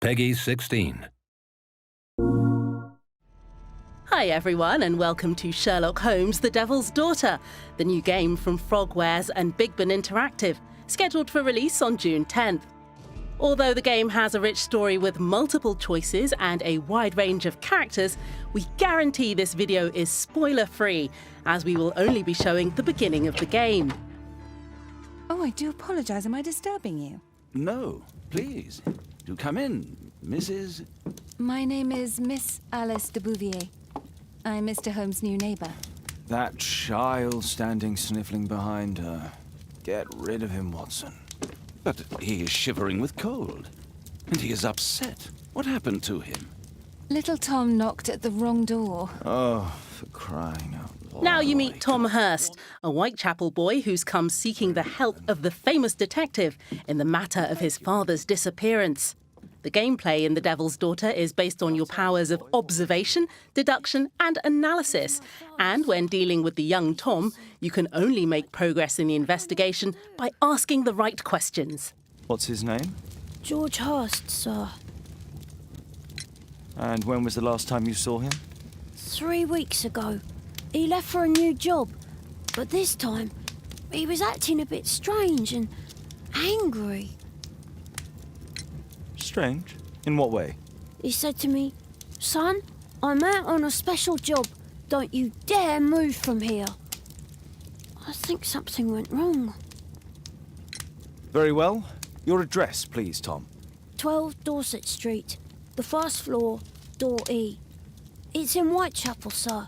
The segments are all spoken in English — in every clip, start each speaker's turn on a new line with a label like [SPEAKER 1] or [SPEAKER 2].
[SPEAKER 1] Peggy 16.
[SPEAKER 2] Hi everyone and welcome to Sherlock Holmes, The Devil's Daughter, the new game from Frogwares and Bigben Interactive, scheduled for release on June 10th. Although the game has a rich story with multiple choices and a wide range of characters, we guarantee this video is spoiler-free, as we will only be showing the beginning of the game.
[SPEAKER 3] Oh, I do apologise. Am I disturbing you?
[SPEAKER 4] No, please. Do come in, Mrs.
[SPEAKER 3] My name is Miss Alice de Bouvier. I'm Mr. Holmes' new neighbour.
[SPEAKER 4] That child standing sniffling behind her. Get rid of him, Watson. But he is shivering with cold. And he is upset. What happened to him?
[SPEAKER 3] Little Tom knocked at the wrong door.
[SPEAKER 4] Oh, for crying out loud.
[SPEAKER 2] Now you meet Tom Hurst, a Whitechapel boy who's come seeking the help of the famous detective in the matter of his father's disappearance. The gameplay in The Devil's Daughter is based on your powers of observation, deduction and analysis. And when dealing with the young Tom, you can only make progress in the investigation by asking the right questions.
[SPEAKER 4] What's his name?
[SPEAKER 5] George Hurst, sir.
[SPEAKER 4] And when was the last time you saw him?
[SPEAKER 5] 3 weeks ago. He left for a new job, but this time he was acting a bit strange and angry.
[SPEAKER 4] Strange? In what way?
[SPEAKER 5] He said to me, "Son, I'm out on a special job. Don't you dare move from here." I think something went wrong.
[SPEAKER 4] Very well. Your address, please, Tom.
[SPEAKER 5] 12 Dorset Street, the first floor, door E. It's in Whitechapel, sir.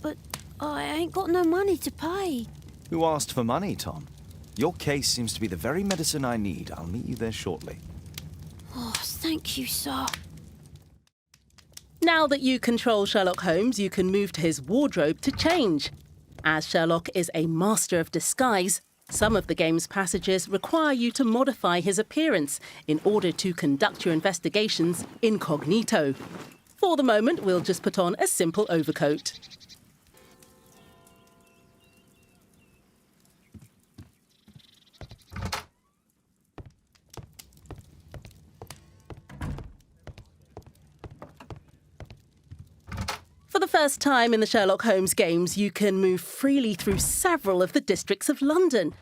[SPEAKER 5] But I ain't got no money to pay.
[SPEAKER 4] Who asked for money, Tom? Your case seems to be the very medicine I need. I'll meet you there shortly.
[SPEAKER 5] Oh, thank you, sir.
[SPEAKER 2] Now that you control Sherlock Holmes, you can move to his wardrobe to change. As Sherlock is a master of disguise, some of the game's passages require you to modify his appearance in order to conduct your investigations incognito. For the moment, we'll just put on a simple overcoat. For the first time in the Sherlock Holmes games, you can move freely through several of the districts of London.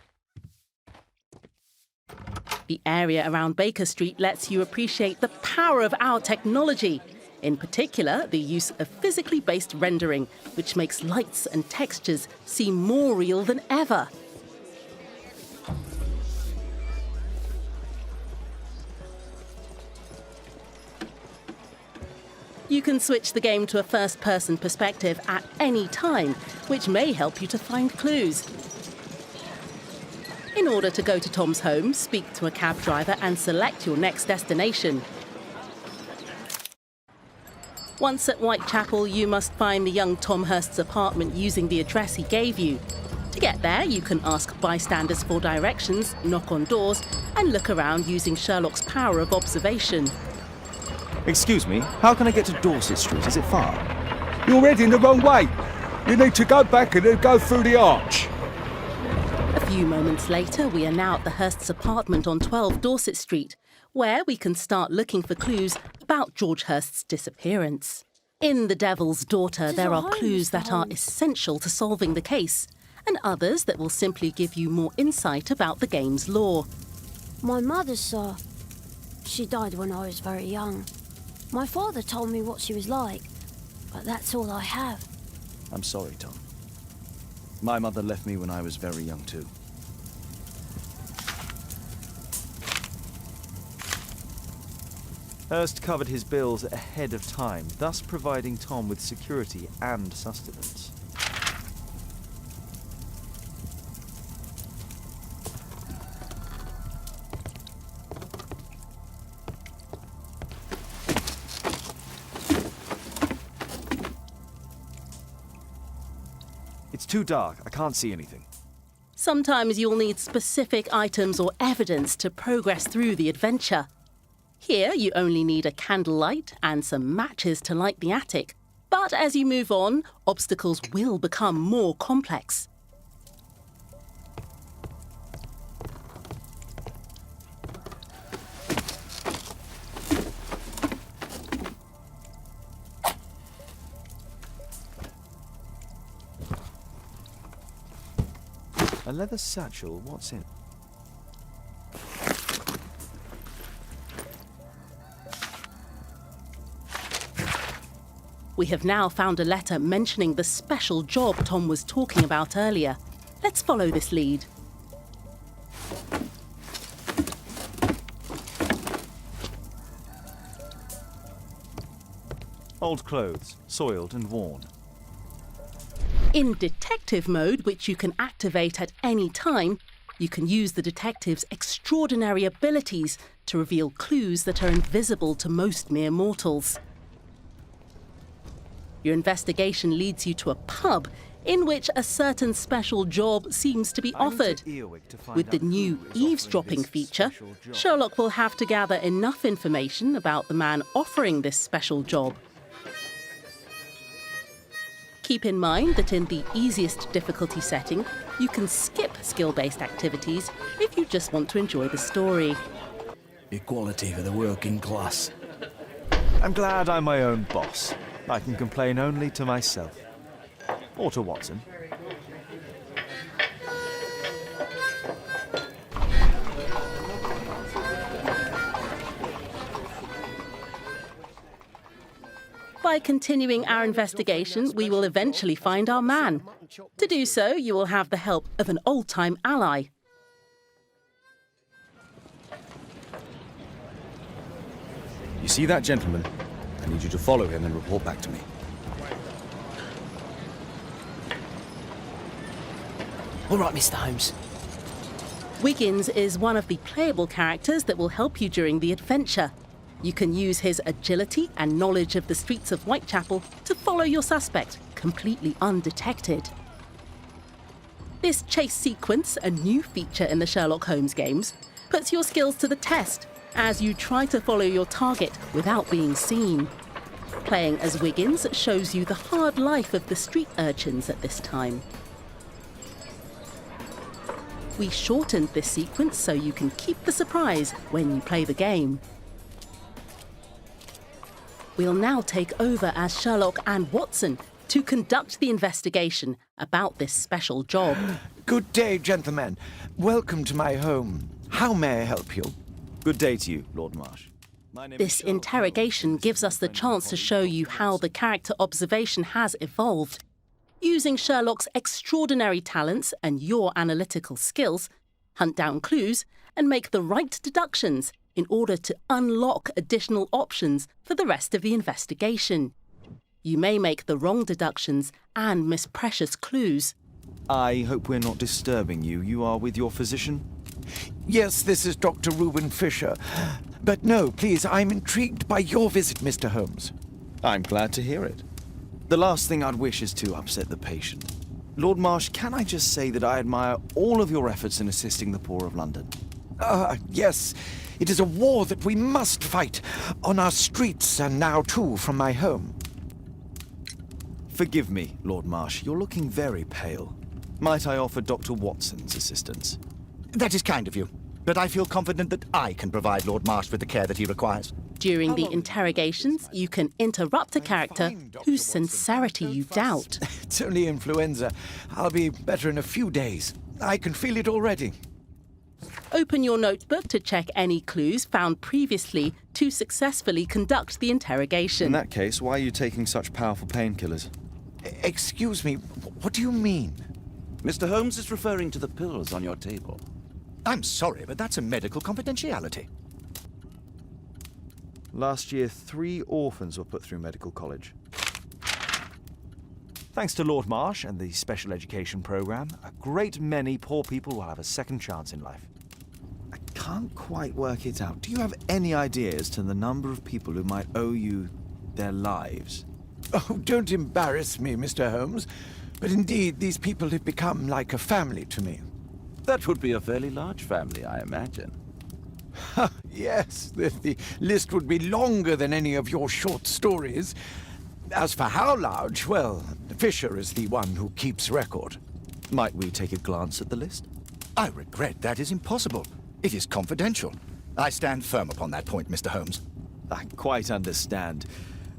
[SPEAKER 2] The area around Baker Street lets you appreciate the power of our technology, in particular the use of physically based rendering, which makes lights and textures seem more real than ever. You can switch the game to a first-person perspective at any time, which may help you to find clues. In order to go to Tom's home, speak to a cab driver and select your next destination. Once at Whitechapel, you must find the young Tom Hurst's apartment using the address he gave you. To get there, you can ask bystanders for directions, knock on doors, and look around using Sherlock's power of observation.
[SPEAKER 4] Excuse me, how can I get to Dorset Street? Is it far?
[SPEAKER 6] You're heading the wrong way. You need to go back and then go through the arch.
[SPEAKER 2] A few moments later, we are now at the Hurst's apartment on 12 Dorset Street, where we can start looking for clues about George Hurst's disappearance. In The Devil's Daughter, there are clues that are essential to solving the case, and others that will simply give you more insight about the game's lore.
[SPEAKER 5] My mother, sir. She died when I was very young. My father told me what she was like, but that's all I have.
[SPEAKER 4] I'm sorry, Tom. My mother left me when I was very young, too. Hurst covered his bills ahead of time, thus providing Tom with security and sustenance. It's too dark. I can't see anything.
[SPEAKER 2] Sometimes you'll need specific items or evidence to progress through the adventure. Here, you only need a candlelight and some matches to light the attic. But as you move on, obstacles will become more complex.
[SPEAKER 1] A leather satchel, what's in?
[SPEAKER 2] We have now found a letter mentioning the special job Tom was talking about earlier. Let's follow this lead.
[SPEAKER 1] Old clothes, soiled and worn.
[SPEAKER 2] In detective mode, which you can activate at any time, you can use the detective's extraordinary abilities to reveal clues that are invisible to most mere mortals. Your investigation leads you to a pub in which a certain special job seems to be offered. With the new eavesdropping feature, Sherlock will have to gather enough information about the man offering this special job. Keep in mind that in the easiest difficulty setting, you can skip skill-based activities if you just want to enjoy the story.
[SPEAKER 7] Equality for the working class.
[SPEAKER 1] I'm glad I'm my own boss. I can complain only to myself. Or to Watson.
[SPEAKER 2] By continuing our investigation, we will eventually find our man. To do so, you will have the help of an old-time ally.
[SPEAKER 7] You see that gentleman? I need you to follow him and report back to me.
[SPEAKER 8] All right, Mr. Holmes.
[SPEAKER 2] Wiggins is one of the playable characters that will help you during the adventure. You can use his agility and knowledge of the streets of Whitechapel to follow your suspect, completely undetected. This chase sequence, a new feature in the Sherlock Holmes games, puts your skills to the test as you try to follow your target without being seen. Playing as Wiggins shows you the hard life of the street urchins at this time. We shortened this sequence so you can keep the surprise when you play the game. We'll now take over as Sherlock and Watson to conduct the investigation about this special job.
[SPEAKER 9] Good day, gentlemen. Welcome to my home. How may I help you?
[SPEAKER 1] Good day to you, Lord Marsh.
[SPEAKER 2] This interrogation gives us the chance to show you how the character observation has evolved. Using Sherlock's extraordinary talents and your analytical skills, hunt down clues and make the right deductions in order to unlock additional options for the rest of the investigation. You may make the wrong deductions and miss precious clues.
[SPEAKER 1] I hope we're not disturbing you. You are with your physician?
[SPEAKER 9] Yes, this is Dr. Reuben Fisher. But no, please, I'm intrigued by your visit, Mr. Holmes.
[SPEAKER 1] I'm glad to hear it. The last thing I'd wish is to upset the patient. Lord Marsh, can I just say that I admire all of your efforts in assisting the poor of London?
[SPEAKER 9] Yes. It is a war that we must fight, on our streets and now too from my home.
[SPEAKER 1] Forgive me, Lord Marsh, you're looking very pale. Might I offer Dr. Watson's assistance?
[SPEAKER 10] That is kind of you, but I feel confident that I can provide Lord Marsh with the care that he requires.
[SPEAKER 2] During the interrogations, you can interrupt a character whose sincerity you doubt.
[SPEAKER 9] It's only influenza. I'll be better in a few days. I can feel it already.
[SPEAKER 2] Open your notebook to check any clues found previously to successfully conduct the interrogation.
[SPEAKER 1] In that case, why are you taking such powerful painkillers?
[SPEAKER 9] Excuse me, what do you mean?
[SPEAKER 4] Mr. Holmes is referring to the pills on your table.
[SPEAKER 10] I'm sorry, but that's a medical confidentiality.
[SPEAKER 1] Last year, 3 orphans were put through medical college. Thanks to Lord Marsh and the special education program, a great many poor people will have a second chance in life. I can't quite work it out. Do you have any idea as to the number of people who might owe you their lives?
[SPEAKER 9] Oh, don't embarrass me, Mr. Holmes. But indeed, these people have become like a family to me.
[SPEAKER 4] That would be a fairly large family, I imagine.
[SPEAKER 9] Yes, the list would be longer than any of your short stories. As for how large, well, Fisher is the one who keeps record.
[SPEAKER 1] Might we take a glance at the list?
[SPEAKER 10] I regret that is impossible. It is confidential. I stand firm upon that point, Mr. Holmes.
[SPEAKER 1] I quite understand.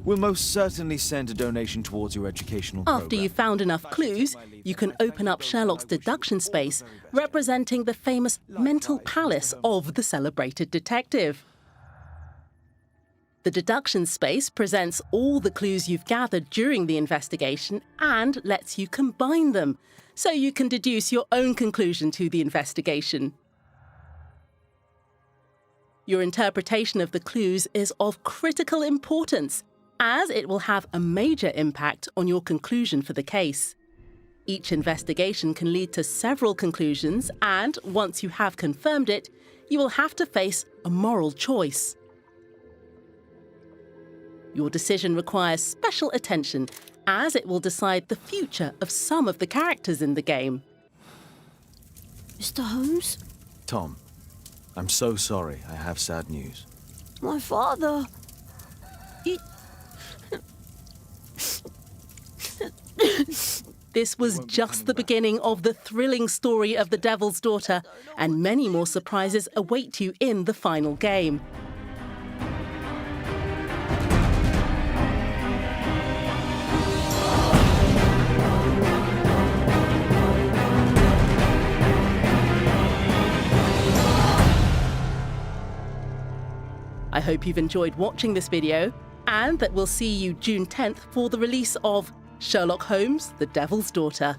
[SPEAKER 1] We'll most certainly send a donation towards your educational program.
[SPEAKER 2] After you've found enough clues, you can open up Sherlock's deduction space, representing the famous mental palace of the celebrated detective. The deduction space presents all the clues you've gathered during the investigation and lets you combine them, so you can deduce your own conclusion to the investigation. Your interpretation of the clues is of critical importance, as it will have a major impact on your conclusion for the case. Each investigation can lead to several conclusions, and once you have confirmed it, you will have to face a moral choice. Your decision requires special attention, as it will decide the future of some of the characters in the game.
[SPEAKER 5] Mr. Holmes?
[SPEAKER 1] Tom, I'm so sorry. I have sad news.
[SPEAKER 5] My father...
[SPEAKER 2] This was just the beginning of the thrilling story of the Devil's Daughter, and many more surprises await you in the final game. I hope you've enjoyed watching this video, and that we'll see you June 10th for the release of Sherlock Holmes, The Devil's Daughter.